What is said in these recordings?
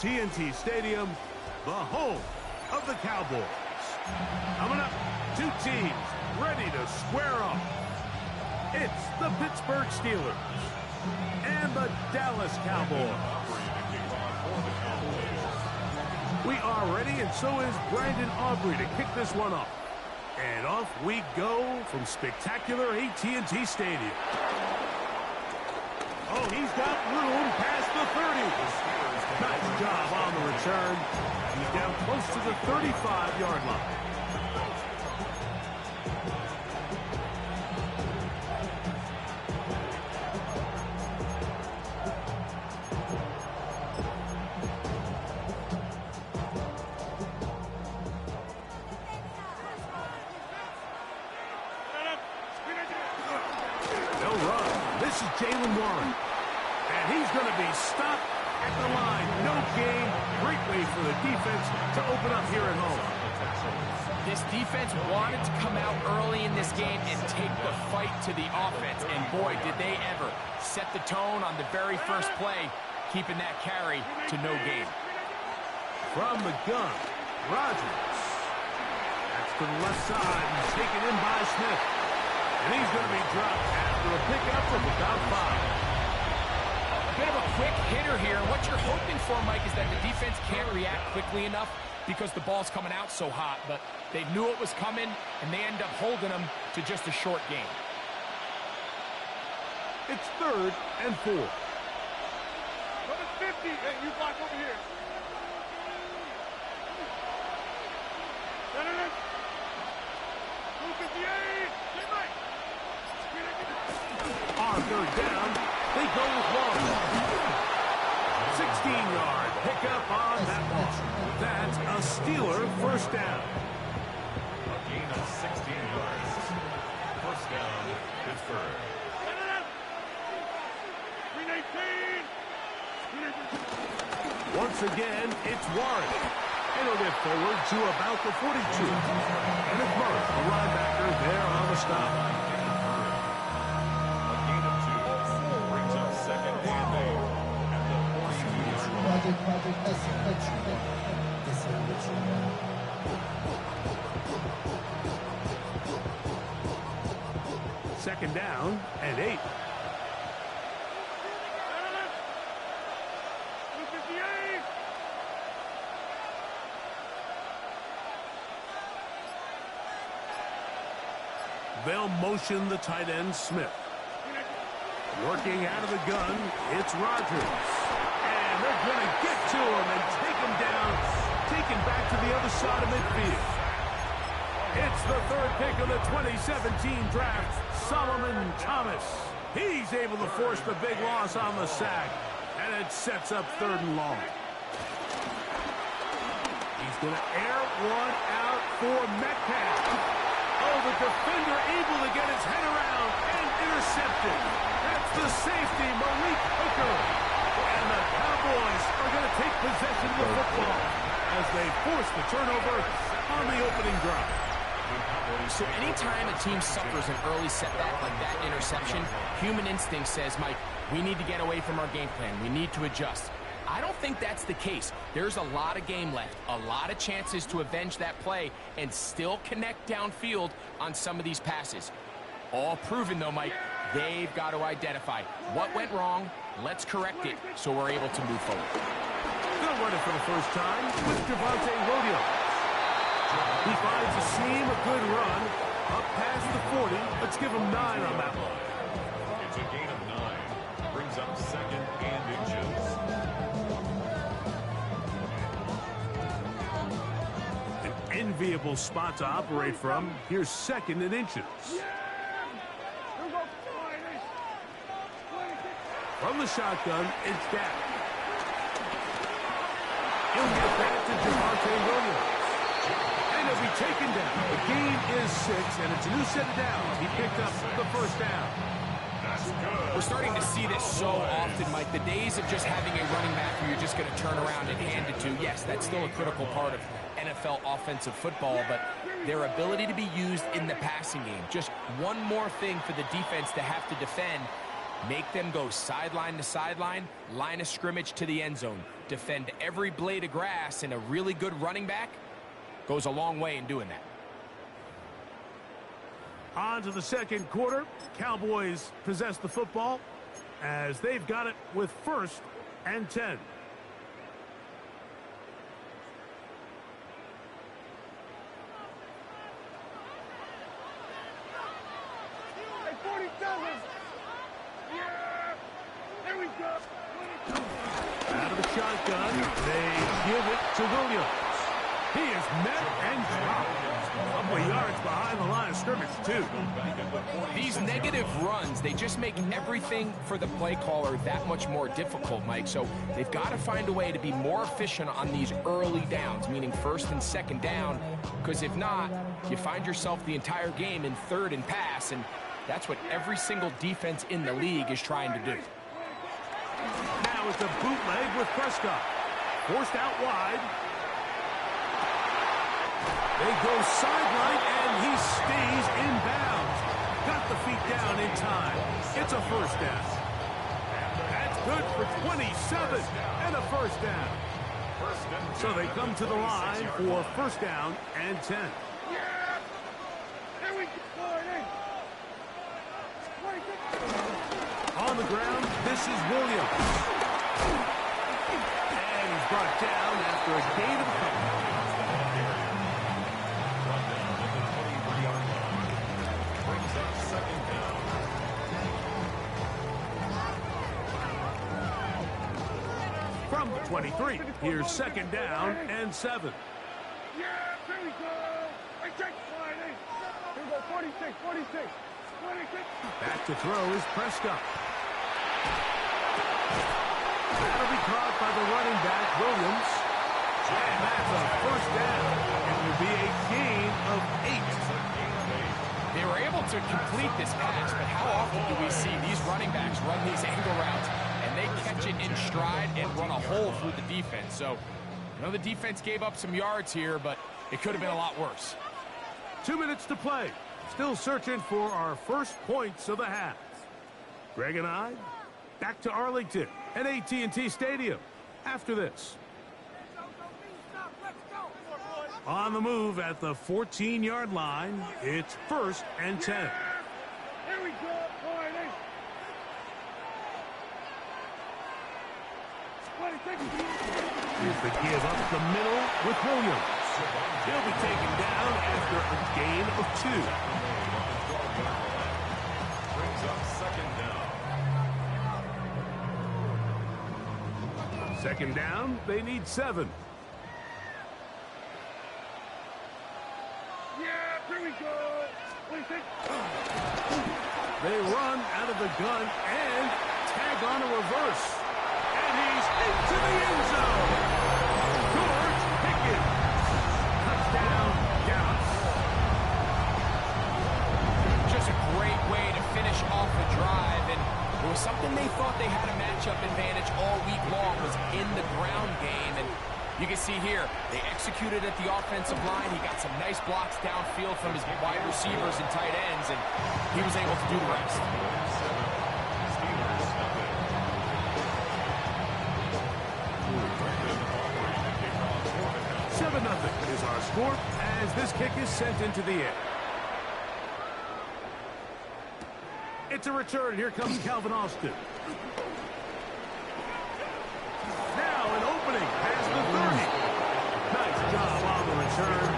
TNT Stadium, the home of the Cowboys. Coming up, two teams ready to square up. It's the Pittsburgh Steelers and the Dallas Cowboys. We are ready, and so is Brandon Aubrey to kick this one off. And off we go from spectacular AT&T Stadium. Oh, he's got room past the 30. Nice job on the return. He's down close to the 35-yard line. Jalen Warren, and he's going to be stopped at the line. No gain. Great way for the defense to open up here at home. This defense wanted to come out early in this game and take the fight to the offense, and boy, did they ever set the tone on the very first play, keeping that carry to no gain. From the gun, Rodgers. That's to the left side. He's taken in by Smith. And he's going to be dropped after a pickup of about 5. A bit of a quick hitter here. What you're hoping for, Mike, is that the defense can't react quickly enough because the ball's coming out so hot. But they knew it was coming, and they end up holding them to just a short game. It's 3rd and 4. But it's 50. Hey, you block over here. On 3rd down, they go with one. 16-yard pickup on that one. That's a Steeler first down. A gain of 16 yards. First down, Pittsburgh. 319. Once again, it's Warren. And he'll get forward to about the 42. And it's Murray, the linebacker, there on the stop. Second down and 8. They'll motion the tight end, Smith. Working out of the gun, it's Rodgers. And they're going to get to him and take him down, taken back to the other side of midfield. It's the 3rd pick of the 2017 draft, Solomon Thomas. He's able to force the big loss on the sack, and it sets up 3rd and long. He's going to air one out for Metcalf. Oh, the defender able to get his head around and intercepted. That's the safety, Malik Hooker. And the Cowboys are going to take possession of the football as they force the turnover on the opening drive. So anytime a team suffers an early setback like that interception, human instinct says, Mike, we need to get away from our game plan. We need to adjust. I don't think that's the case. There's a lot of game left, a lot of chances to avenge that play and still connect downfield on some of these passes. All proven, though, Mike, they've got to identify what went wrong, let's correct it so we're able to move forward. They'll run it for the first time with Javonte Williams. He finds a seam, a good run, up past the 40. Let's give him 9 on that one. It's a gain of 9. Brings up 2nd and inches. Enviable spot to operate from. Here's 2nd and inches. From the shotgun, it's down. He'll get back to Javonte Williams. And he'll be taken down. The gain is 6, and it's a new set of downs. He picked up the first down. We're starting to see this so often, Mike. The days of just having a running back who you're just going to turn around and hand it to, yes, that's still a critical part of NFL offensive football, but their ability to be used in the passing game, just one more thing for the defense to have to defend, Make them go sideline to sideline, line of scrimmage to the end zone. Defend every blade of grass, and a really good running back goes a long way in doing that. On to the second quarter. Cowboys possess the football as they've got it with 1st and 10. Out of the shotgun, they give it to Williams. He is met and dropped. A couple of yards behind the line of scrimmage, too. These negative runs, they just make everything for the play caller that much more difficult, Mike. So they've got to find a way to be more efficient on these early downs, meaning 1st and 2nd down, because if not, you find yourself the entire game in 3rd and pass, and that's what every single defense in the league is trying to do. Now it's a bootleg with Prescott. Forced out wide. They go sideline, and he stays in bounds. Got the feet down in time. It's a 1st down. That's good for 27 and a 1st down. So they come to the line for 1st down and 10. On the ground, this is Williams. And he's brought down after a gain of a couple. From the 23, here's 2nd down and 7. Yeah, there we go. I check Friday. Here we go, 46, 46. Back to throw is Prescott. That'll be caught by the running back, Williams. And that's a 1st down. It will be a gain of 8. They were able to complete this pass, but how often do we see these running backs run these angle routes, and they catch it in stride and run a hole through the defense? So, I know the defense gave up some yards here, but it could have been a lot worse. 2 minutes to play. Still searching for our first points of the half. Greg and I, back to Arlington at AT&T Stadium after this. On the move at the 14-yard line, it's 1st and 10. Here we go, Friday. Here's the give up the middle with Williams. He'll be taken down after a gain of 2. Brings up 2nd down. 2nd down, they need 7. Yeah, here we go. What do you think? They run out of the gun and tag on a reverse. And he's into the end zone. George Pickens. Touchdown, Dallas. Just a great way to finish off the drive, and it was something they thought they had a matchup advantage all week long, was in the ground game, and you can see here, they executed at the offensive line. He got some nice blocks downfield from his wide receivers and tight ends, and he was able to do the rest. 7-0 is our score as this kick is sent into the air. It's a return. Here comes Calvin Austin. Now an opening past the 30. Nice job on the return.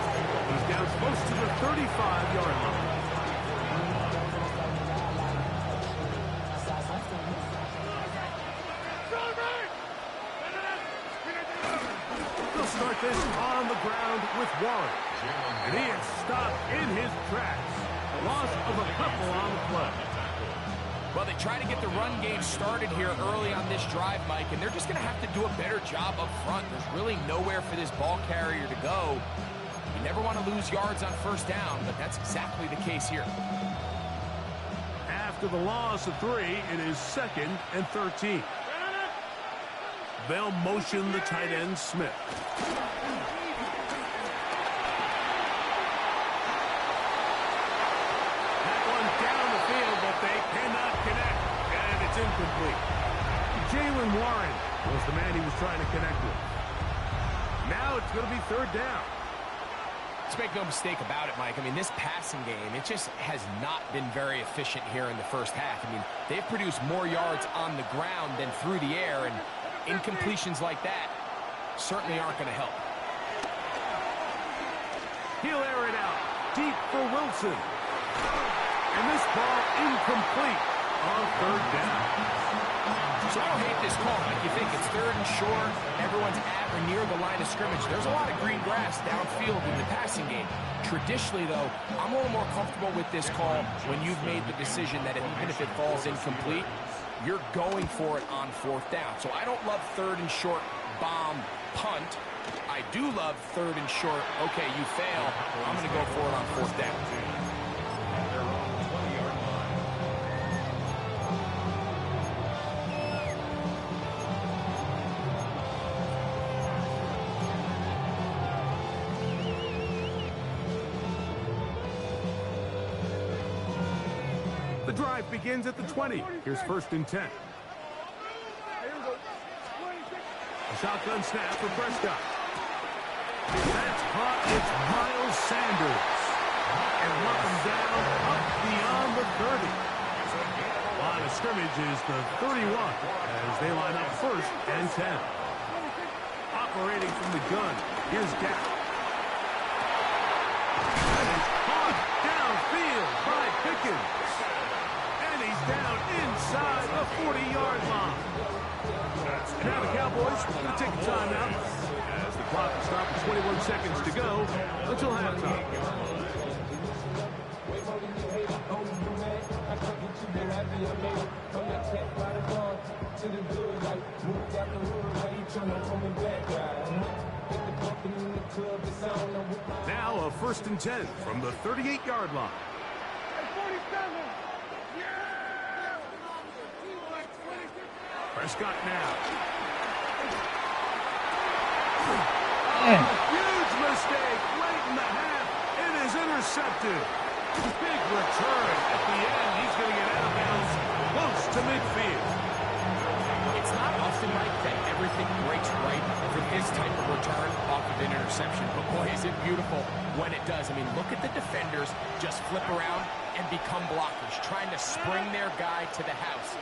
He's down close to the 35-yard line. They'll start this on the ground with Warren. And he is stopped in his tracks. Loss of a couple on the play. Well, they try to get the run game started here early on this drive, Mike, and they're just going to have to do a better job up front. There's really nowhere for this ball carrier to go. You never want to lose yards on 1st down, but that's exactly the case here. After the loss of 3, it is 2nd and 13. They'll motion the tight end, Smith. That one down the field, but they cannot connect. And it's It's incomplete. Jalen Warren was the man he was trying to connect with. Now it's going to be third down. Let's make no mistake about it, Mike. I mean, this passing game, it just has not been very efficient here in the first half. I mean, they've produced more yards on the ground than through the air, and incompletions like that certainly aren't going to help. He'll air it out deep for Wilson. And this ball incomplete on third down. So I don't hate this call. Like, you think it's third and short, everyone's at or near the line of scrimmage. There's a lot of green grass downfield in the passing game. Traditionally, though, I'm a little more comfortable with this call when you've made the decision that even if it falls incomplete, you're going for it on fourth down. So I don't love third and short bomb punt. I do love third and short, okay, you fail, I'm going to go for it on fourth down. The drive begins at the 20. Here's first and 10. A shotgun snap for Prescott. That's caught. It's Miles Sanders. And welcome down up beyond the 30. Line of scrimmage is the 31 as they line up first and 10. Operating from the gun, here's Gap. And it's caught downfield by Pickens. And he's down inside the 40-yard line. And now the Cowboys are going to take a timeout as the clock will stop with 21 seconds to go until halftime. Now a first and 10 from the 38-yard line. Prescott now. Huge mistake late in the half. It is intercepted. Big return at the end. He's going to get out of bounds close to midfield. It's not often, Mike, that everything breaks right for this type of return off of an interception. But boy, is it beautiful when it does. I mean, look at the defenders just flip around and become blockers, trying to spring their guy to the house.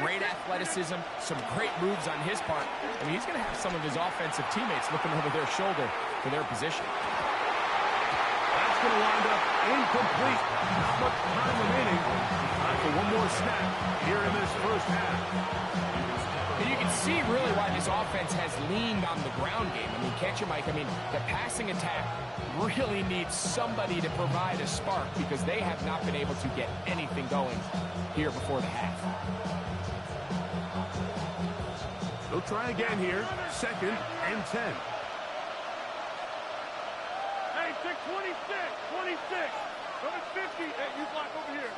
Great athleticism, some great moves on his part. I mean, he's going to have some of his offensive teammates looking over their shoulder for their position. That's going to wind up incomplete. Not much time remaining. Time for one more snap here in this first half. And you can see really why this offense has leaned on the ground game. I mean, can't you, Mike? I mean, the passing attack really needs somebody to provide a spark because they have not been able to get anything going here before the half. They'll try again here. Second and 10. Hey, 26. Number 50. Hey, you block over here.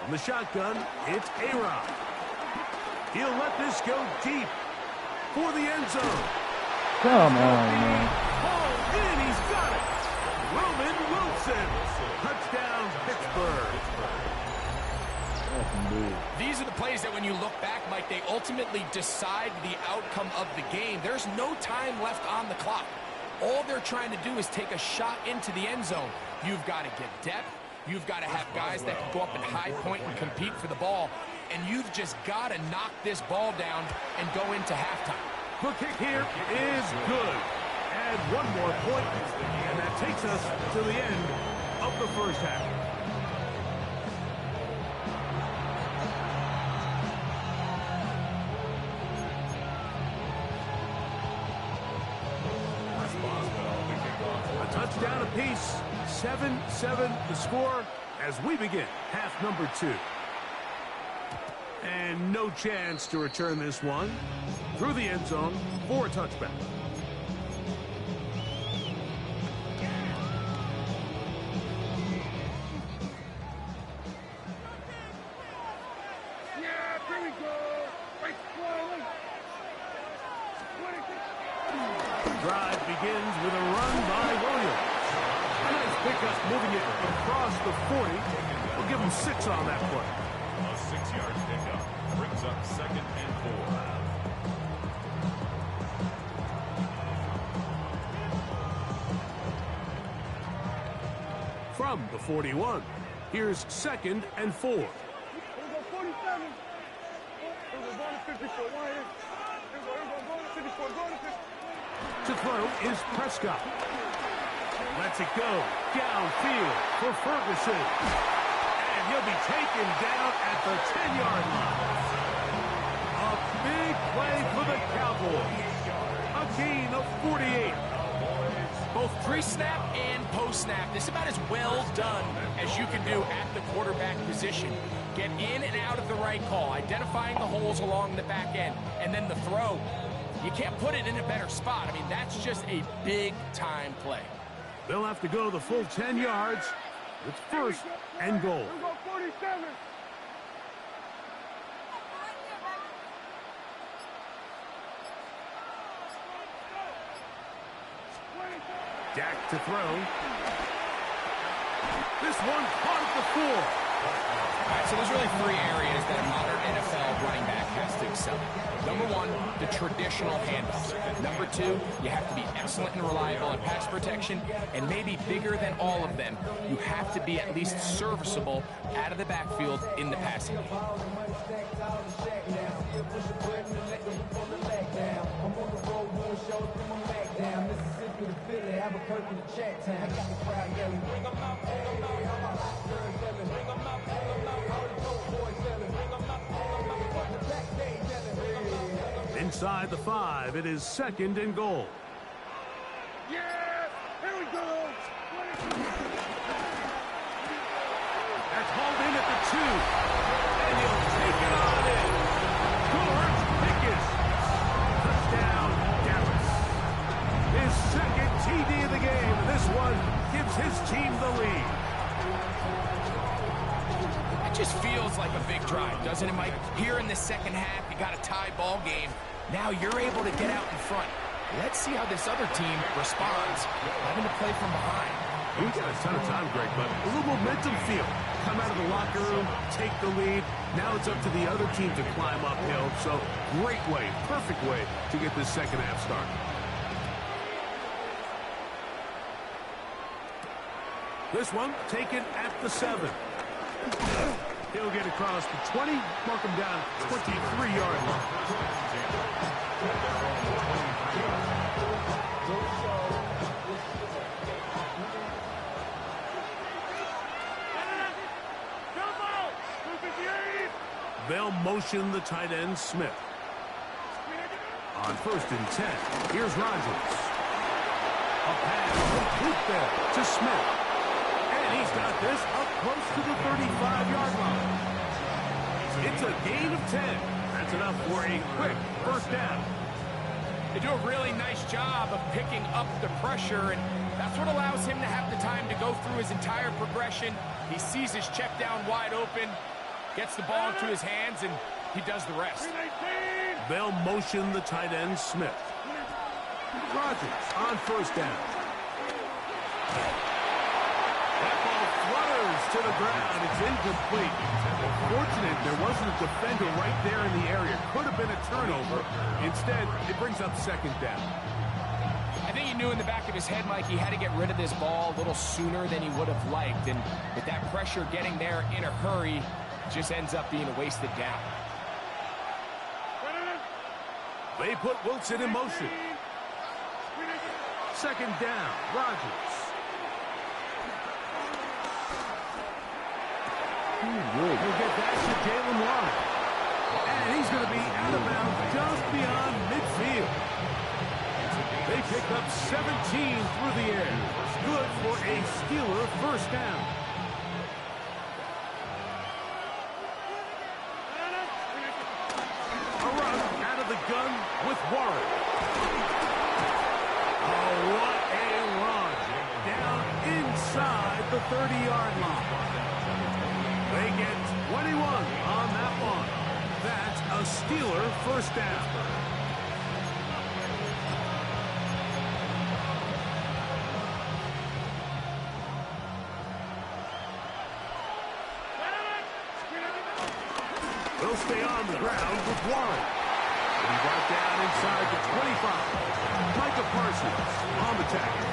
On the shotgun, it's A-Rod. He'll let this go deep for the end zone. Come on, man. Ball in, he's got it. Roman Wilson. Touchdown, Pittsburgh. These are the plays that when you look back, Mike, they ultimately decide the outcome of the game. There's no time left on the clock. All they're trying to do is take a shot into the end zone. You've got to get depth. You've got to have guys that can go up and high point and compete for the ball. And you've just got to knock this ball down and go into halftime. The kick here is good. Add one more point, and that takes us to the end of the first half. A touchdown apiece. 7-7 the score as we begin half number 2. And no chance to return this one through the end zone for a touchback. Yeah, here we go. Right slowly. Drive begins with a run by Williams. A nice pickup moving it across the 40. We'll give him 6 on that play. A 6-yard pickup. brings up 2nd and 4. From the 41, here's 2nd and 4. Here we go, 47. Here we go, going to 54. One here. Here we go, going to 54. Going to 54. To throw is Prescott. Lets it go downfield for Ferguson. And he'll be taken down at the 10-yard line. A big play for the Cowboys. A gain of 48. Both pre-snap and post-snap, this is about as well done as you can do at the quarterback position. Get in and out of the right call, identifying the holes along the back end, and then the throw. You can't put it in a better spot. I mean, that's just a big-time play. They'll have to go the full 10 yards. It's 1st and goal. Here we go, 47. Dak to throw. This one caught at the 4. All right, so there's really 3 areas that a modern NFL running back has to excel in. Number 1, the traditional handoffs. Number 2, you have to be excellent and reliable in pass protection. And maybe bigger than all of them, you have to be at least serviceable out of the backfield in the passing game. Inside the 5, it is 2nd and goal. Yes! Here we go! That's hauled in at the 2. And he'll take it on in. George Pickens. Touchdown, Dallas. His 2nd TD of the game. This one gives his team the lead. It just feels like a big drive, doesn't it, Mike? Here in the second half, you got a tie ball game. Now you're able to get out in front. Let's see how this other team responds, having to play from behind. We've got a ton of time, Greg, but a little momentum feel. Come out of the locker room, take the lead. Now it's up to the other team to climb uphill. So great way, perfect way to get this second half started. This one taken at the 7. He'll get across the 20, mark him down 23-yard line. They'll motion the tight end, Smith. On 1st and 10, here's Rodgers. A pass complete there to Smith. And he's got this up close to the 35-yard line. It's a gain of 10. That's enough for a quick 1st down. They do a really nice job of picking up the pressure, and that's what allows him to have the time to go through his entire progression. He sees his check down wide open, gets the ball into his hands, and he does the rest. They'll motion the tight end, Smith. Rodgers on 1st down. That ball flutters to the ground. It's incomplete. Fortunate there wasn't a defender right there in the area. Could have been a turnover. Instead, it brings up 2nd down. I think he knew in the back of his head, Mike, he had to get rid of this ball a little sooner than he would have liked. And with that pressure getting there in a hurry, it just ends up being a wasted down. They put Wilson in motion. 2nd down, Rodgers. He'll get back to Jalen Warren. And he's going to be out of bounds just beyond midfield. They pick up 17 through the air. Good for a Steeler 1st down. A run out of the gun with Warren. Oh, what a run. Down inside the 30-yard line. They get 21 on that one. That's a Steeler 1st down. Will stay on the ground with one. And he brought down inside the 25. Micah Parsons on the tackle.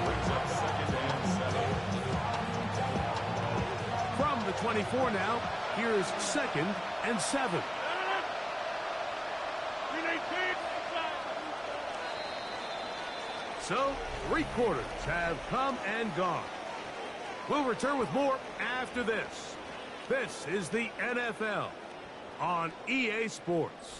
Brings up 2nd and 7. From the 24 now, here's 2nd and 7. So, 3 quarters have come and gone. We'll return with more after this. This is the NFL on EA Sports.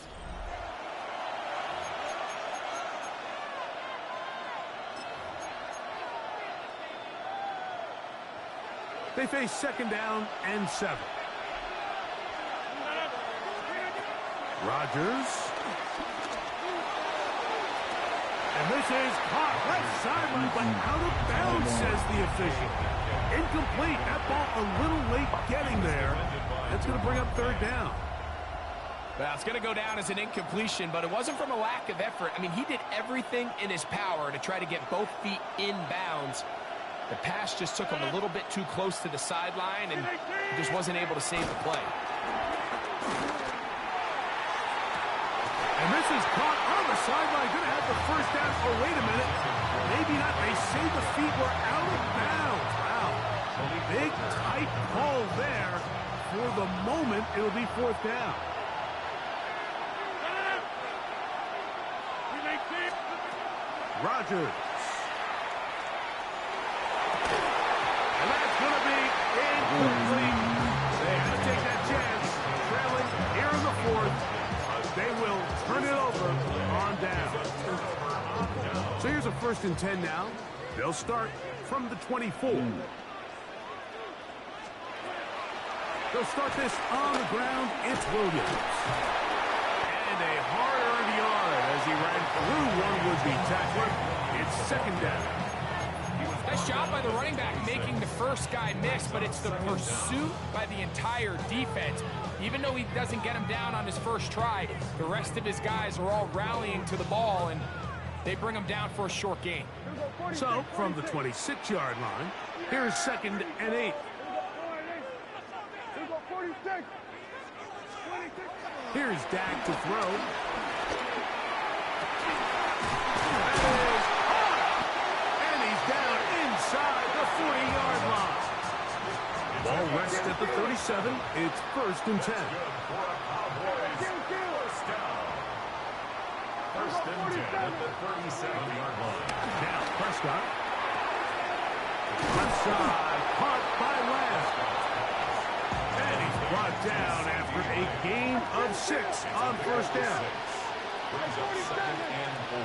They face 2nd down and 7. Rodgers. And this is caught left sideline, but out of bounds, says the official. Incomplete. That ball a little late getting there. That's going to bring up 3rd down. Well, it's going to go down as an incompletion, but it wasn't from a lack of effort. I mean, he did everything in his power to try to get both feet in bounds. The pass just took him a little bit too close to the sideline, and he just wasn't able to save the play. And this is caught on the sideline. Going to have the 1st down. Oh, wait a minute. Maybe not. They say the feet were out of bounds. Wow. Big, tight call there. For the moment, it'll be 4th down. Rodgers. And that's going to be incomplete. They had to take that chance. Trailing here in the 4th. They will turn it over on down. So here's a 1st and 10 now. They'll start from the 24. They'll start this on the ground. It's Williams. And a hard-earned yard as he ran through one would-be tackler. It's 2nd down. Nice job by the running back making the first guy miss, but it's the pursuit by the entire defense. Even though he doesn't get him down on his first try, the rest of his guys are all rallying to the ball, and they bring him down for a short gain. So, from the 26-yard line, here's 2nd and 8. Here's Dak to throw. And he's down inside the 40-yard line. Ball rests at the 37. It's 1st and 10. First and 10 at the 37-yard line. Now Prescott. Left side, caught by Lamb. And he's brought down after a gain of 6 on 1st down. Brings up 2nd and 4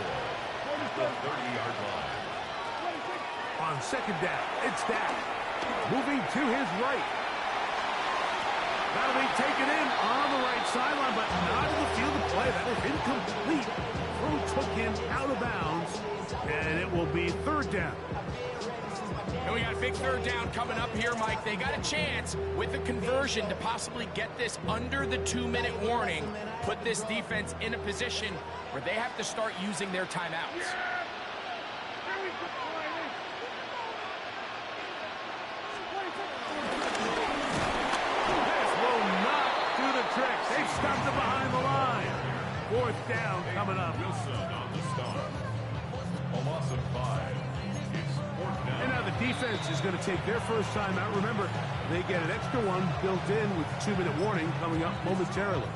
at the 30-yard line. On 2nd down, it's Dak. Moving to his right. That'll be taken in on the right sideline, but not in the field of play. That is incomplete. Throw took him out of bounds, and it will be 3rd down. And we got a big 3rd down coming up here, Mike. They got a chance with the conversion to possibly get this under the 2-minute warning, put this defense in a position where they have to start using their timeouts. They've stopped it behind the line. 4th down coming up. Wilson on the start. A loss of 5. It's 4th down. And now the defense is going to take their first time out. Remember, they get an extra one built in with the 2-minute warning coming up momentarily.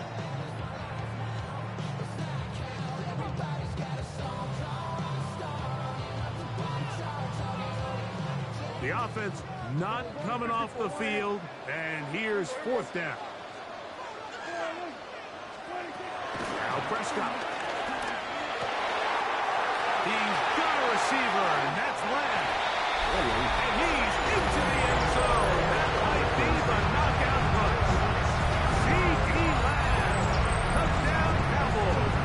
The offense not coming off the field, and here's 4th down. Now Prescott. He's got a receiver, and that's Lamb. And he's into the end zone. That might be the knockout punch. C.D. Lamb. Touchdown, Cowboys.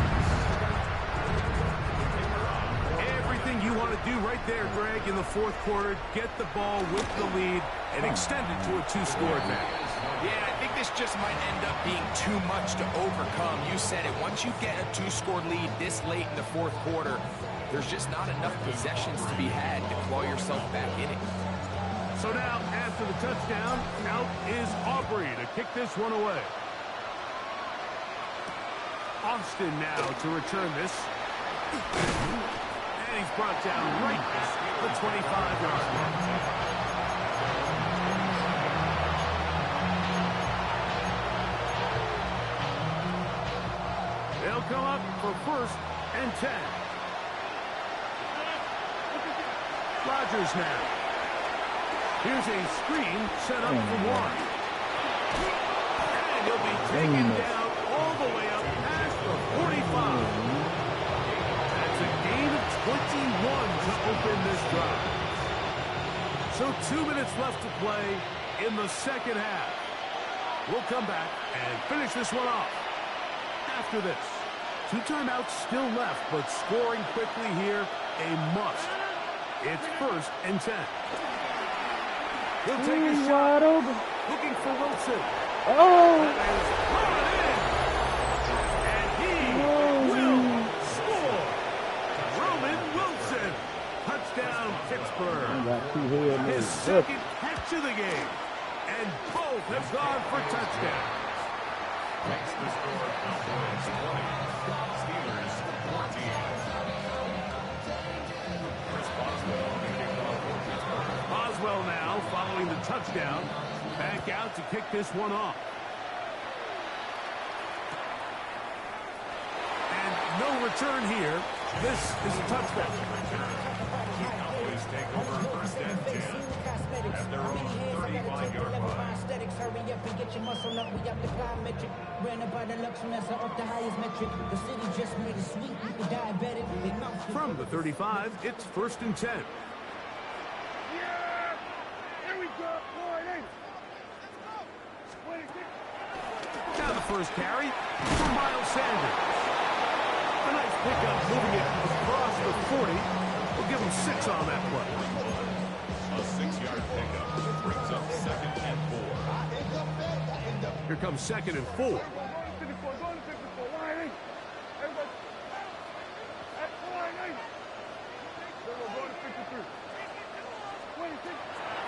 Everything you want to do right there, Greg, in the 4th quarter. Get the ball with the lead and extend it to a 2-score advantage. Yeah, I think this just might end up being too much to overcome. You said it. Once you get a 2-score lead this late in the 4th quarter, there's just not enough possessions to be had to claw yourself back in it. So now, after the touchdown, out is Aubrey to kick this one away. Austin now to return this. And he's brought down right at the 25-yard line. They'll come up for 1st and 10. Rodgers now. Here's a screen set up for one. And he'll be taken down all the way up past the 45. That's a gain of 21 to open this drive. So 2 minutes left to play in the second half. We'll come back and finish this one off after this. 2 timeouts still left, but scoring quickly here, a must. It's 1st and 10. He'll take a shot, looking for Wilson. Oh! That is brought in, and he will score. Roman Wilson, touchdown Pittsburgh. Got 2 head His moves. second catch of the game, and both have gone for touchdowns. Makes the score Cowboys 20, Steelers 14. Chris Boswell kicking off for Pittsburgh. Boswell now following the touchdown. Back out to kick this one off. And no return here. This is a touchdown. Cowboys take over 1st and 10 at their own 35-yard line. Hurry up and get your muscle up. We got the plyometric. Ran about the Lux Mesa up the highest metric. The city just made it sweet. You can diabetic. From the 35, it's 1st and 10. Yeah! Here we go. Now the first carry for Miles Sanders. A nice pickup moving it across the 40. We'll give him 6 on that play. A 6-yard pickup brings up 2nd and 4. Here comes 2nd and 4. Going to 54. Going to 54. Line 8. Everybody. At line 8. We're going to 53. 26.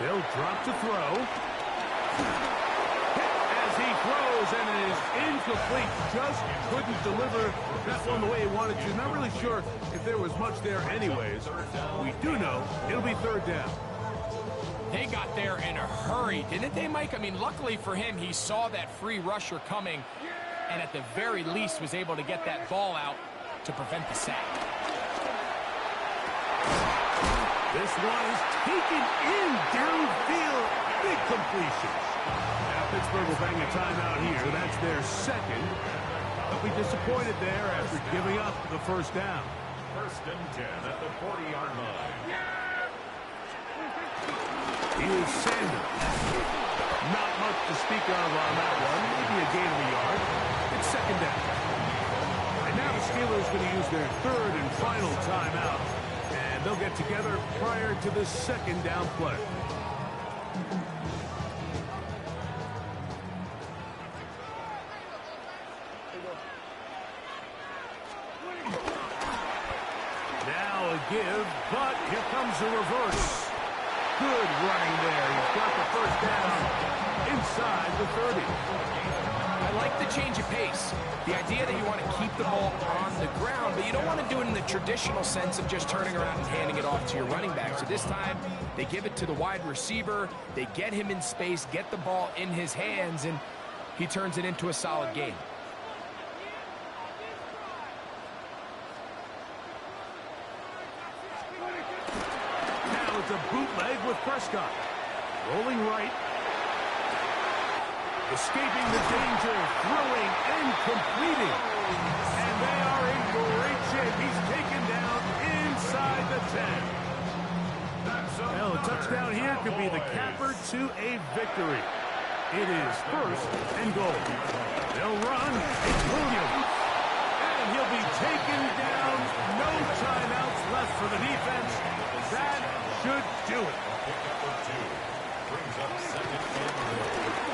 They'll drop to throw. As he throws, and it is incomplete. Just couldn't deliver that one the way he wanted to. Not really sure if there was much there anyways. We do know it'll be 3rd down. They got there in a hurry, didn't they, Mike? I mean, luckily for him, he saw that free rusher coming and at the very least was able to get that ball out to prevent the sack. This one is taken in downfield. Big completion. Now Pittsburgh will bang a timeout here. That's their 2nd. They'll be disappointed there after giving up the 1st down. 1st and 10 at the 40-yard line. Here's Sanders. Not much to speak of on that one. Maybe a gain of a yard. It's 2nd down. And now the Steelers going to use their 3rd and final timeout. And they'll get together prior to the 2nd down play. Now a give, but here comes a reverse. Good running there. He's got the 1st down inside the 30. I like the change of pace. The idea that you want to keep the ball on the ground, but you don't want to do it in the traditional sense of just turning around and handing it off to your running back. So this time, they give it to the wide receiver. They get him in space, get the ball in his hands, and he turns it into a solid game. Now it's a bootleg with Prescott. Rolling right. Escaping the danger, throwing and completing. And they are in great shape. He's taken down inside the 10. Well, a touchdown here could be the capper to a victory. It is 1st and goal. They'll run. It's Williams. And he'll be taken down. No timeouts left for the defense. That should do it.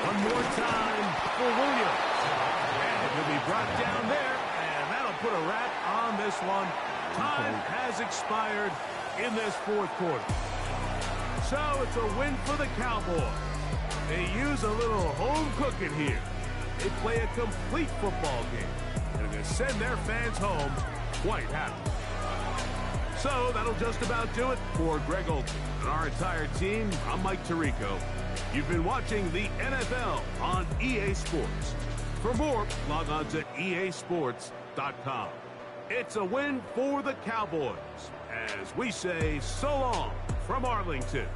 One more time for Williams. And he'll be brought down there, and that'll put a wrap on this one. Time has expired in this 4th quarter. So it's a win for the Cowboys. They use a little home cooking here. They play a complete football game, and they send their fans home quite happy. So that'll just about do it for Greg Olson and our entire team. I'm Mike Tirico. You've been watching the NFL on EA Sports. For more, log on to easports.com. It's a win for the Cowboys, as we say so long from Arlington.